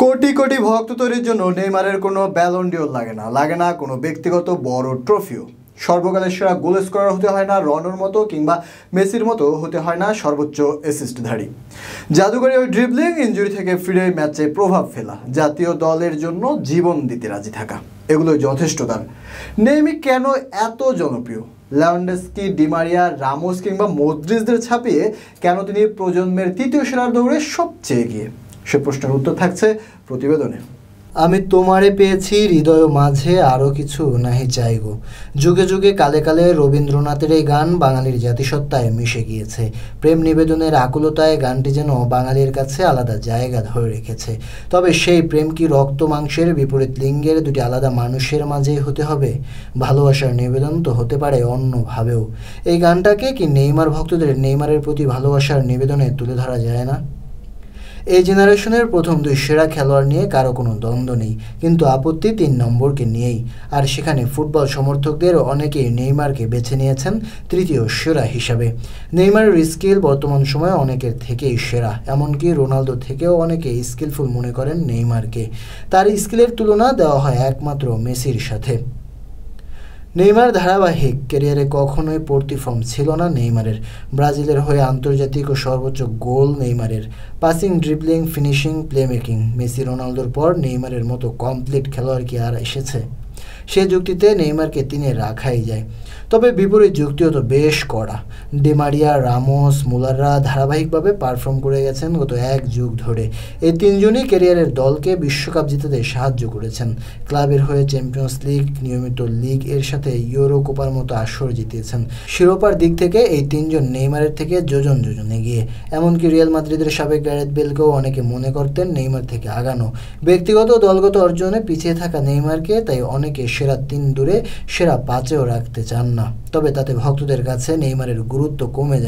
কোটি কোটি ভক্ত তৈরির জন্য নেইমারের কোনো ব্যালন ডিওর লাগে না কোনো ব্যক্তিগত বড় ট্রফিও। সর্বকালের সেরা গোল স্কোরার হতে হয় না রনোর মতো কিংবা মেসির মতো হতে হয় না সর্বোচ্চ অ্যাসিস্টধারী। জাদুকরী ওই ড্রিবলিং, ইনজুরি থেকে ফিরে ম্যাচে প্রভাব ফেলা, জাতীয় দলের জন্য জীবন দিতে রাজি থাকা, এগুলোই যথেষ্ট তার। নেইমার কেন এত জনপ্রিয়? লেভানডস্কি, ডিমারিয়া, রামোস কিংবা মদ্রিজদের ছাপিয়ে কেন তিনি প্রজন্মের তৃতীয় সেরার দৌড়ে সবচেয়ে এগিয়ে? সে প্রশ্নের উত্তর থাকছে প্রতিবেদনে। আমি তোমারে পেয়েছি হৃদয় মাঝে আরও কিছু নাহি চাইগো। যুগে যুগে কালে কালে রবীন্দ্রনাথের এই গান বাঙালির জাতিসত্তায় মিশে গিয়েছে। প্রেম নিবেদনের আকুলতায় গানটি যেন বাঙালির কাছে আলাদা জায়গা ধরে রেখেছে। তবে সেই প্রেম কি রক্ত মাংসের বিপরীত লিঙ্গের দুটি আলাদা মানুষের মাঝেই হতে হবে? ভালোবাসার নিবেদন তো হতে পারে অন্যভাবেও। এই গানটাকে কি নেইমার ভক্তদের নেইমারের প্রতি ভালোবাসার নিবেদনে তুলে ধরা যায় না? এই জেনারেশনের প্রথম দুই সেরা খেলোয়াড় নিয়ে কারো কোনো দ্বন্দ্ব নেই, কিন্তু আপত্তি ৩ নম্বরকে নিয়েই। আর সেখানে ফুটবল সমর্থকদের অনেকেই নেইমারকে বেছে নিয়েছেন তৃতীয় সেরা হিসাবে। নেইমারের স্কিল বর্তমান সময়ে অনেকের থেকেই সেরা, এমনকি রোনালদো থেকেও অনেকে স্কিলফুল মনে করেন নেইমারকে। তার স্কিলের তুলনা দেওয়া হয় একমাত্র মেসির সাথে। নেইমার ধারাবাহিক ক্যারিয়ারে কখনোই পড়তি ফর্ম ছিল না নেইমারের। ব্রাজিলের হয়ে আন্তর্জাতিক ও সর্বোচ্চ গোল নেইমারের। Passing, dribbling, finishing, playmaking, Messi রোনালদোর পর নেইমারের মতো কমপ্লিট খেলোয়াড় কি আর এসেছে? সে যুক্তিতে নেইমারকে 3-এ রাখাই যায়। তবে বিপরীত যুক্তিও তো বেশ কড়া। ডিমারিয়া, রামোস, মুলাররা ধারাবাহিকভাবে পারফর্ম করে গেছেন গত 1 যুগ ধরে। এই 3 জনই ক্যারিয়ারের দলকে বিশ্বকাপ জিতাতে সাহায্য করেছেন। ক্লাবের হয়ে চ্যাম্পিয়ন্স লিগ, নিয়মিত লিগ এর সাথে ইউরো কোপার মতো আসর জিতিয়েছেন। শিরোপার দিক থেকে এই 3 জন নেইমারের থেকে যোজন যোজন এগিয়ে। এমনকি রিয়াল মাদ্রিদের সাবেক গ্যারেথ বেলকেও অনেকে মনে করতেন নেইমার থেকে আগানো। ব্যক্তিগত দলগত অর্জনে পিছিয়ে থাকা নেইমারকে তাই অনেকে সেরা 3 দূরে সেরা 5-এও রাখতে চান না। তবে তাতে ভক্তদের কাছে নেইমারের গুরুত্ব কমে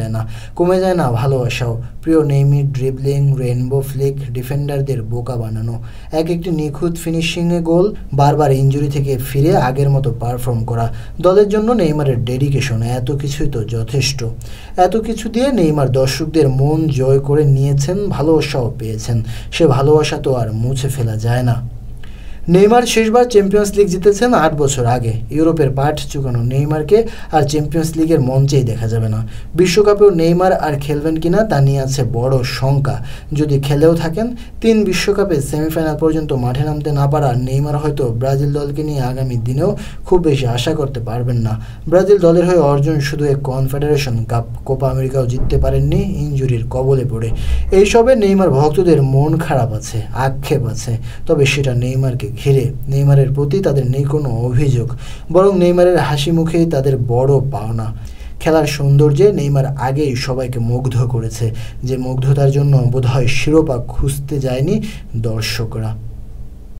যায় না ভালোবাসাও। প্রিয় নেইমার ড্রিবলিং, রেইনবো ফ্লিক, ডিফেন্ডারদের বোকা বানানো, একটি নিখুঁত ফিনিশিংয়ে গোল, বারবার ইনজুরি থেকে ফিরে আগের মতো পারফর্ম করা, দলের জন্য নেইমারের ডেডিকেশন, এত কিছুই তো যথেষ্ট। এত কিছু দিয়ে নেইমার দর্শকদের মন জয় করে নিয়েছেন, ভালোবাসাও পেয়েছেন। সে ভালোবাসা তো আর মুছে ফেলা যায় না। নেইমার শেষবার চ্যাম্পিয়ন্স লিগ জিতেছেন 8 বছর আগে। ইউরোপের পাঠ চুকানো নেইমারকে আর চ্যাম্পিয়ন্স লিগের মঞ্চেই দেখা যাবে না। বিশ্বকাপেও নেইমার আর খেলবেন কিনা তা নিয়ে আছে বড় শঙ্কা। যদি খেলেও থাকেন, 3 বিশ্বকাপে সেমিফাইনাল পর্যন্ত মাঠে নামতে না পারা নেইমার হয়তো ব্রাজিল দলকে নিয়ে আগামী দিনেও খুব বেশি আশা করতে পারবেন না। ব্রাজিল দলের হয়ে অর্জন শুধু এক কনফেডারেশন কাপ, কোপা আমেরিকাও জিততে পারেননি ইনজুরির কবলে পড়ে। এইসবে নেইমার ভক্তদের মন খারাপ আছে, আক্ষেপ আছে। তবে সেটা নেইমারকে ঘিরে। নেইমারের প্রতি তাদের নেই কোনো অভিযোগ, বরং নেইমারের হাসি মুখেই তাদের বড় পাওনা। খেলার সৌন্দর্যে নেইমার আগেই সবাইকে মুগ্ধ করেছে, যে মুগ্ধতার জন্য বোধহয় শিরোপা খুঁজতে যায়নি দর্শকরা।